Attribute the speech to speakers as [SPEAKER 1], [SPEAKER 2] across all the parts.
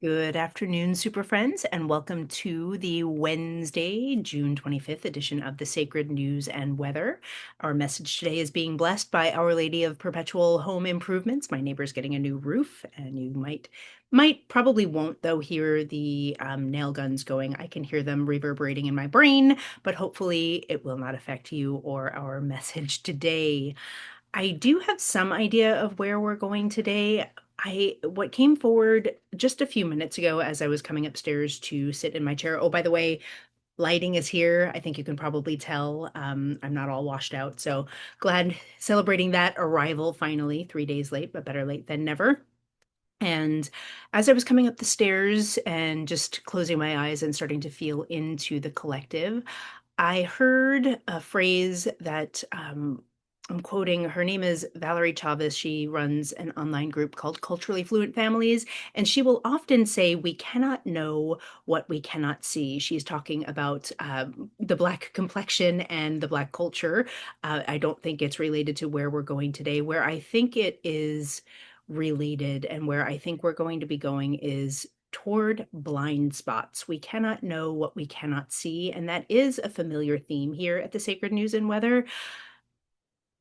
[SPEAKER 1] Good afternoon, super friends, and welcome to the Wednesday, June 25th edition of the Sacred News and Weather. Our message today is being blessed by Our Lady of Perpetual Home Improvements. My neighbor's getting a new roof, and you probably won't, though, hear the nail guns going. I can hear them reverberating in my brain, but hopefully it will not affect you or our message today. I do have some idea of where we're going today. What came forward just a few minutes ago as I was coming upstairs to sit in my chair. Oh, by the way, lighting is here. I think you can probably tell. I'm not all washed out. So glad celebrating that arrival finally, 3 days late, but better late than never. And as I was coming up the stairs and just closing my eyes and starting to feel into the collective, I heard a phrase that I'm quoting. Her name is Valerie Chavez. She runs an online group called Culturally Fluent Families, and she will often say, "We cannot know what we cannot see." She's talking about the Black complexion and the Black culture. I don't think it's related to where we're going today. Where I think it is related and where I think we're going to be going is toward blind spots. We cannot know what we cannot see, and that is a familiar theme here at the Sacred News and Weather.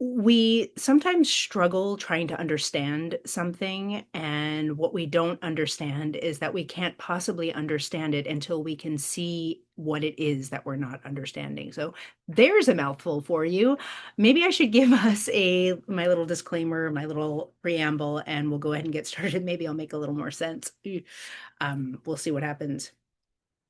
[SPEAKER 1] We sometimes struggle trying to understand something, and what we don't understand is that we can't possibly understand it until we can see what it is that we're not understanding. So there's a mouthful for you. Maybe I should give us a my little disclaimer, my little preamble, and we'll go ahead and get started. Maybe I'll make a little more sense. We'll see what happens.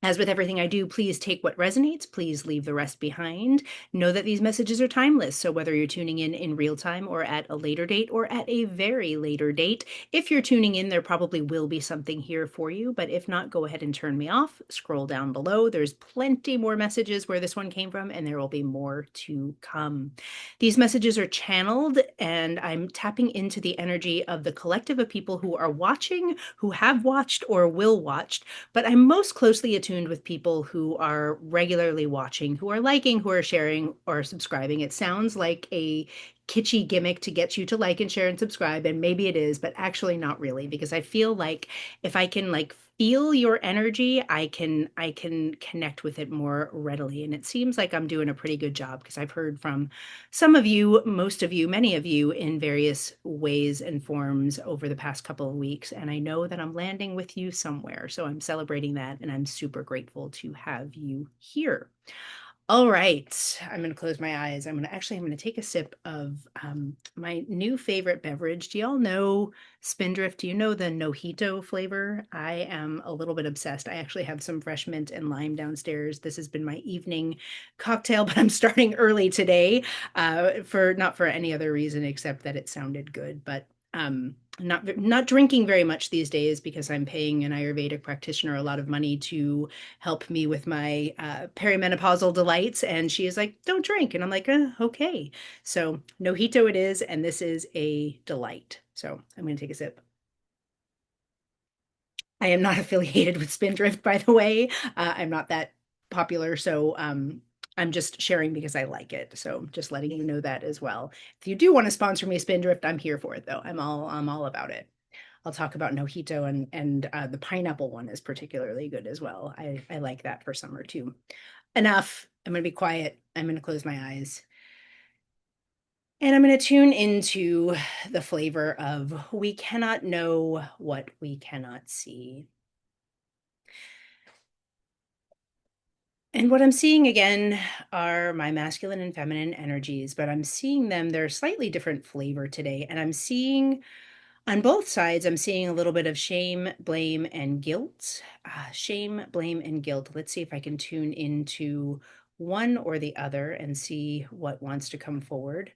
[SPEAKER 1] As with everything I do, please take what resonates. Please leave the rest behind. Know that these messages are timeless. So whether you're tuning in real time or at a later date or at a very later date, if you're tuning in, there probably will be something here for you. But if not, go ahead and turn me off. Scroll down below. There's plenty more messages where this one came from, and there will be more to come. These messages are channeled, and I'm tapping into the energy of the collective of people who are watching, who have watched, or will watch, but I'm most closely attuned with people who are regularly watching, who are liking, who are sharing or subscribing. It sounds like a kitschy gimmick to get you to like and share and subscribe, and maybe it is, but actually not really, because I feel like if I can feel your energy, I can connect with it more readily. And it seems like I'm doing a pretty good job because I've heard from some of you, most of you, many of you in various ways and forms over the past couple of weeks. And I know that I'm landing with you somewhere. So I'm celebrating that, and I'm super grateful to have you here. All right, I'm going to close my eyes. I'm going to take a sip of my new favorite beverage. Do y'all know Spindrift? Do you know the Mojito flavor? I am a little bit obsessed. I actually have some fresh mint and lime downstairs. This has been my evening cocktail, but I'm starting early today for not for any other reason except that it sounded good. But not drinking very much these days because I'm paying an Ayurvedic practitioner a lot of money to help me with my perimenopausal delights. And she is like, don't drink. And I'm like, okay. So Mojito it is. And this is a delight. So I'm going to take a sip. I am not affiliated with Spindrift, by the way. I'm not that popular. So I'm just sharing because I like it. So just letting you know that as well. If you do want to sponsor me Spindrift, I'm here for it though. I'm all about it. I'll talk about Mojito, and the pineapple one is particularly good as well. I like that for summer too. Enough. I'm going to be quiet. I'm going to close my eyes. And I'm going to tune into the flavor of we cannot know what we cannot see. And what I'm seeing again are my masculine and feminine energies, but I'm seeing them, they're slightly different flavor today. And I'm seeing on both sides, I'm seeing a little bit of shame, blame, and guilt. Shame, blame, and guilt. Let's see if I can tune into one or the other and see what wants to come forward.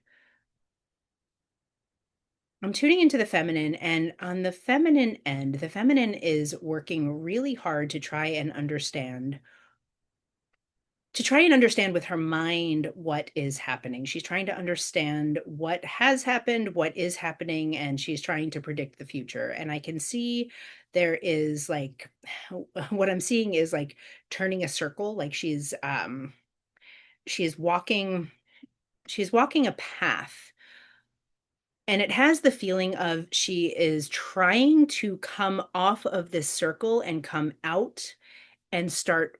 [SPEAKER 1] I'm tuning into the feminine, and on the feminine end, the feminine is working really hard to try and understand with her mind what is happening. She's trying to understand what has happened, what is happening, and she's trying to predict the future. And I can see there is what I'm seeing is like turning a circle, like she's walking she's walking a path And it has the feeling of she is trying to come off of this circle and come out and start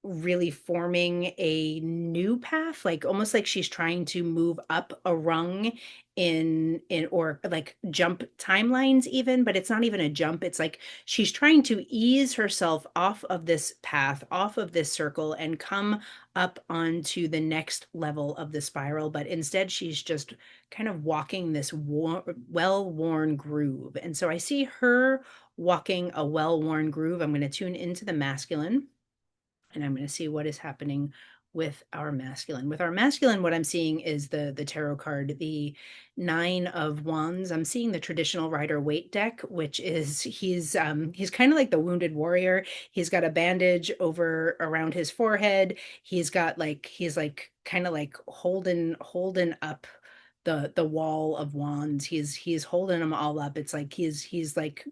[SPEAKER 1] really forming a new path, like almost like she's trying to move up a rung in or like jump timelines even, but it's not even a jump. It's like she's trying to ease herself off of this path, off of this circle and come up onto the next level of the spiral, but instead she's just kind of walking this well-worn groove. And so I see her walking a well-worn groove. I'm going to tune into the masculine and I'm going to see what is happening with our masculine. With our masculine, what I'm seeing is the tarot card, the Nine of Wands. I'm seeing the traditional Rider-Waite deck, which is he's kind of like the wounded warrior. He's got a bandage over around his forehead. He's like kind of like holding up the wall of wands. He's holding them all up. It's like he's like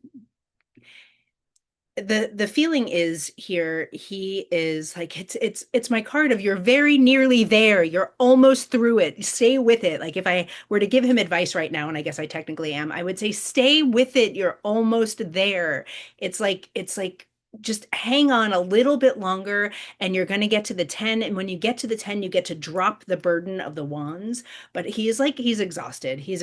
[SPEAKER 1] the feeling is here he is like it's my card of you're very nearly there, you're almost through it, stay with it. Like if I were to give him advice right now, and I guess I technically am, I would say stay with it, you're almost there. It's like just hang on a little bit longer and you're going to get to the 10, and when you get to the 10 you get to drop the burden of the wands. But he's exhausted, he's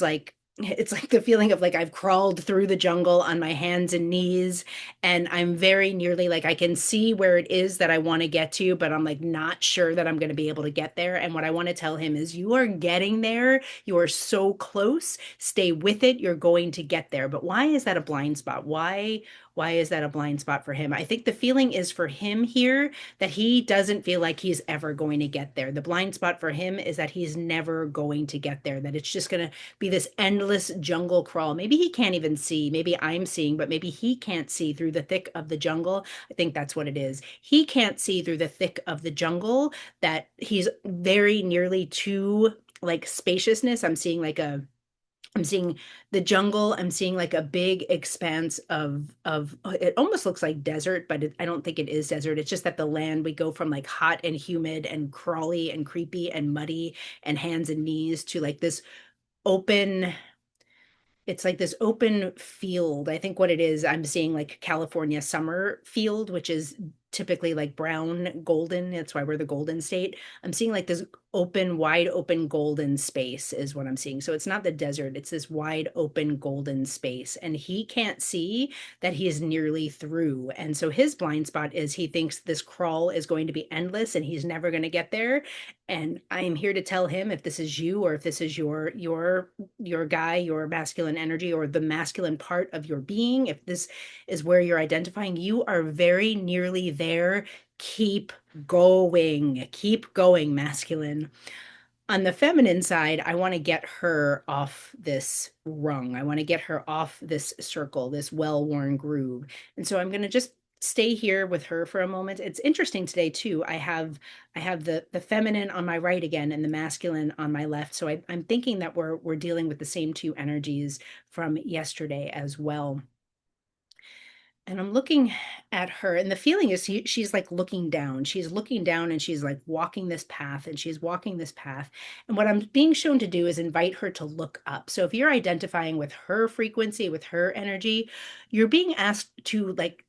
[SPEAKER 1] like it's like the feeling of like I've crawled through the jungle on my hands and knees, and I'm very nearly like I can see where it is that I want to get to, but I'm like not sure that I'm going to be able to get there. And what I want to tell him is you are getting there. You are so close. Stay with it. You're going to get there. But why is that a blind spot? Why is that a blind spot for him? I think the feeling is for him here that he doesn't feel like he's ever going to get there. The blind spot for him is that he's never going to get there, that it's just going to be this endless jungle crawl. Maybe he can't even see. Maybe I'm seeing, but maybe he can't see through the thick of the jungle. I think that's what it is. He can't see through the thick of the jungle, that he's very nearly to like spaciousness. I'm seeing the jungle. I'm seeing like a big expanse of it almost looks like desert, but I don't think it is desert. It's just that the land, we go from like hot and humid and crawly and creepy and muddy and hands and knees to like this open, it's like this open field. I think what it is, I'm seeing like California summer field, which is typically like brown, golden. That's why we're the golden state. I'm seeing like this open, wide open golden space is what I'm seeing. So it's not the desert, it's this wide open golden space. And he can't see that he is nearly through. And so his blind spot is he thinks this crawl is going to be endless and he's never going to get there. And I am here to tell him, if this is you, or if this is your guy, your masculine energy, or the masculine part of your being, if this is where you're identifying, you are very nearly there. Keep going, masculine. On the feminine side, I want to get her off this rung. I want to get her off this circle, this well-worn groove. And so I'm going to just stay here with her for a moment. It's interesting today too. I have the feminine on my right again and the masculine on my left. So I'm thinking that we're dealing with the same two energies from yesterday as well. And I'm looking at her, and the feeling is she's like looking down. She's looking down and she's like walking this path, and she's walking this path. And what I'm being shown to do is invite her to look up. So if you're identifying with her frequency, with her energy, you're being asked to like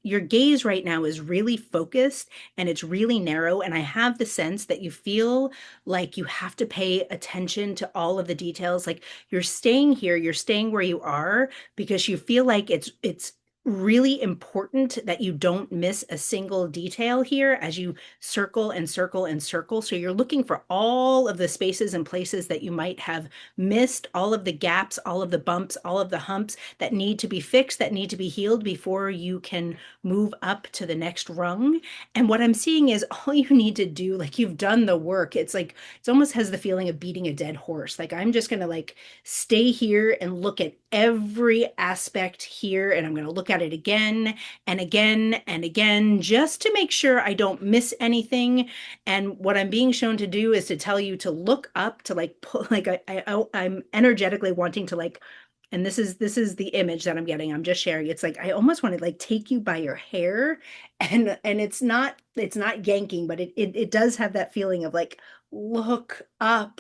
[SPEAKER 1] your gaze right now is really focused and it's really narrow. And I have the sense that you feel like you have to pay attention to all of the details. Like you're staying here, you're staying where you are because you feel like it's really important that you don't miss a single detail here as you circle and circle and circle. So you're looking for all of the spaces and places that you might have missed, all of the gaps, all of the bumps, all of the humps that need to be fixed, that need to be healed before you can move up to the next rung. And what I'm seeing is all you need to do, like you've done the work. It's like, it almost has the feeling of beating a dead horse. Like I'm just going to like stay here and look at every aspect here. And I'm going to look at it again and again and again, just to make sure I don't miss anything. And what I'm being shown to do is to tell you to look up, to like pull, like I'm energetically wanting to like, and this is the image that I'm getting. I'm just sharing. It's like I almost want to like take you by your hair, and it's not yanking, but it does have that feeling of like look up,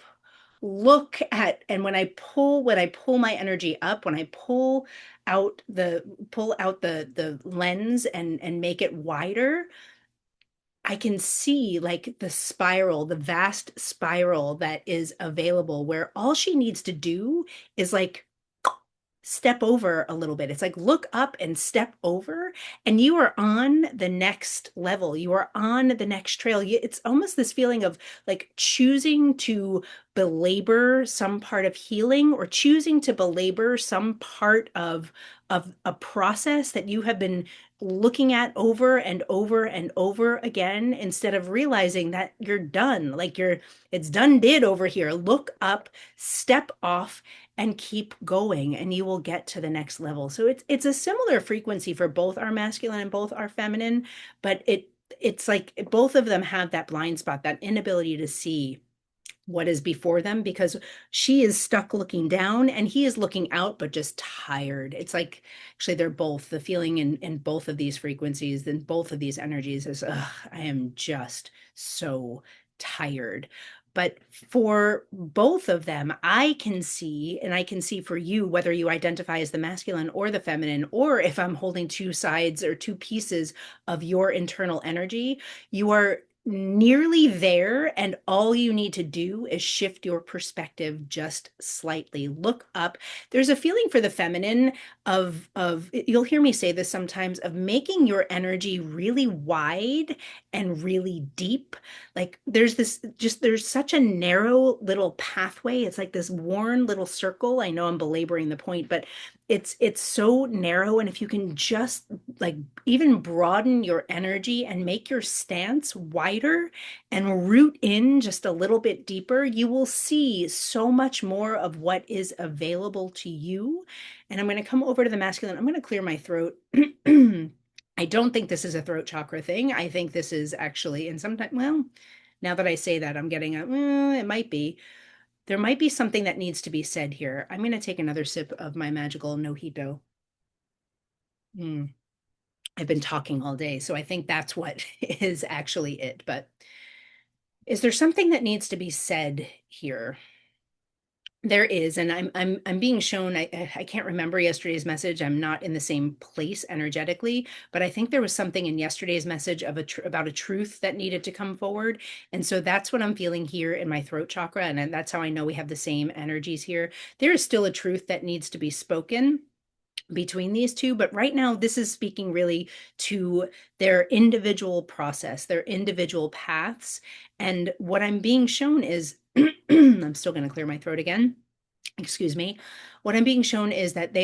[SPEAKER 1] look at, and when I pull my energy up, when I pull out the lens and make it wider, I can see like the spiral, the vast spiral that is available, where all she needs to do is like step over a little bit. It's like look up and step over, and you are on the next level. You are on the next trail. It's almost this feeling of like choosing to belabor some part of healing, or choosing to belabor some part of a process that you have been looking at over and over and over again, instead of realizing that you're done. Like it's done did over here. Look up, step off, and keep going, and you will get to the next level. So it's a similar frequency for both our masculine and both our feminine, but it's like both of them have that blind spot, that inability to see what is before them, because she is stuck looking down and he is looking out, but just tired. It's like actually they're both, the feeling in both of these frequencies and both of these energies is, ugh, I am just so tired. But for both of them, I can see, and I can see for you, whether you identify as the masculine or the feminine, or if I'm holding two sides or two pieces of your internal energy, you are nearly there, and all you need to do is shift your perspective just slightly. Look up. There's a feeling for the feminine of you'll hear me say this sometimes, of making your energy really wide and really deep. Like there's such a narrow little pathway. It's like this worn little circle. I know I'm belaboring the point, but it's so narrow, and if you can just like even broaden your energy and make your stance wider and root in just a little bit deeper, you will see so much more of what is available to you. And I'm going to come over to the masculine. I'm going to clear my throat. I don't think this is a throat chakra thing. I think this is actually, and sometimes, well, now that I say that, I'm getting it might be. There might be something that needs to be said here. I'm going to take another sip of my magical mojito. Mm. I've been talking all day, so I think that's what is actually it. But is there something that needs to be said here? There is, and I'm being shown. I can't remember yesterday's message. I'm not in the same place energetically, but I think there was something in yesterday's message of about a truth that needed to come forward, and so that's what I'm feeling here in my throat chakra, and that's how I know we have the same energies here. There is still a truth that needs to be spoken between these two, but right now this is speaking really to their individual process, their individual paths. And what I'm being shown is I'm still going to clear my throat again. Excuse me. What I'm being shown is that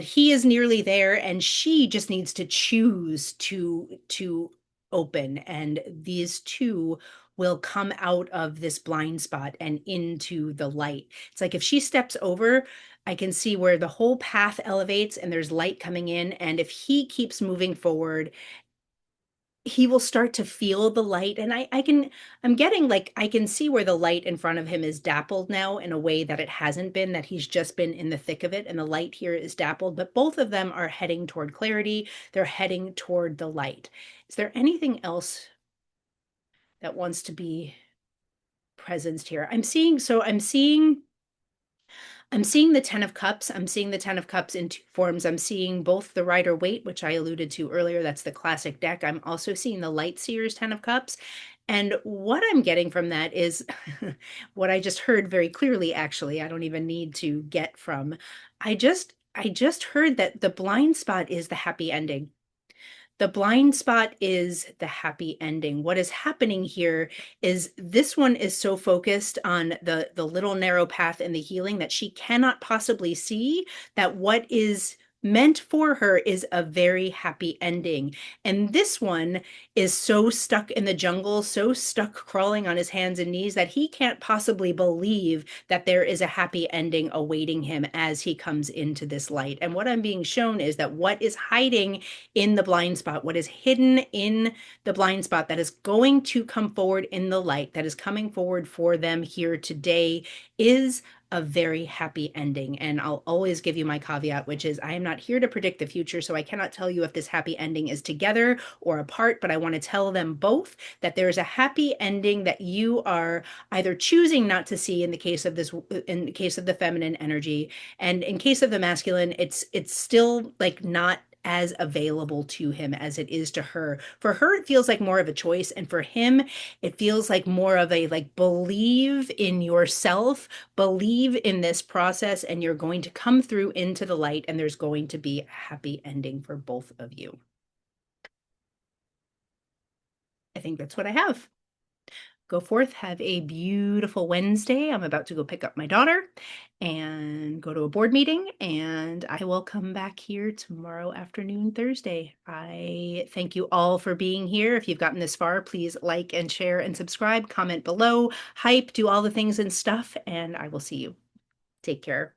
[SPEAKER 1] he is nearly there, and she just needs to choose to open, and these two will come out of this blind spot and into the light. It's like if she steps over, I can see where the whole path elevates and there's light coming in, and if he keeps moving forward, he will start to feel the light. And I'm getting like I can see where the light in front of him is dappled now in a way that it hasn't been, that he's just been in the thick of it, and the light here is dappled, but both of them are heading toward clarity. They're heading toward the light. Is there anything else that wants to be presenced here? I'm seeing the 10 of Cups. I'm seeing the 10 of Cups in two forms. I'm seeing both the Rider Waite, which I alluded to earlier. That's the classic deck. I'm also seeing the Light Seer's 10 of Cups. And what I'm getting from that is what I just heard very clearly, actually. I don't even need to get from. I just heard that the blind spot is the happy ending. The blind spot is the happy ending. What is happening here is this one is so focused on the little narrow path and the healing that she cannot possibly see that what is meant for her is a very happy ending. And this one is so stuck in the jungle, so stuck crawling on his hands and knees, that he can't possibly believe that there is a happy ending awaiting him as he comes into this light. And what I'm being shown is that what is hiding in the blind spot, what is hidden in the blind spot that is going to come forward in the light, that is coming forward for them here today, is a very happy ending. And I'll always give you my caveat, which is I am not here to predict the future, so I cannot tell you if this happy ending is together or apart, but I want to tell them both that there is a happy ending that you are either choosing not to see in the case of this, in the case of the feminine energy, and in case of the masculine, it's still like not as available to him as it is to her. For her, it feels like more of a choice, and for him, it feels like more of a like believe in yourself, believe in this process, and you're going to come through into the light, and there's going to be a happy ending for both of you. I think that's what I have. Go forth, have a beautiful Wednesday. I'm about to go pick up my daughter and go to a board meeting, and I will come back here tomorrow afternoon, Thursday. I thank you all for being here. If you've gotten this far, please like and share and subscribe, comment below, hype, do all the things and stuff, and I will see you. Take care.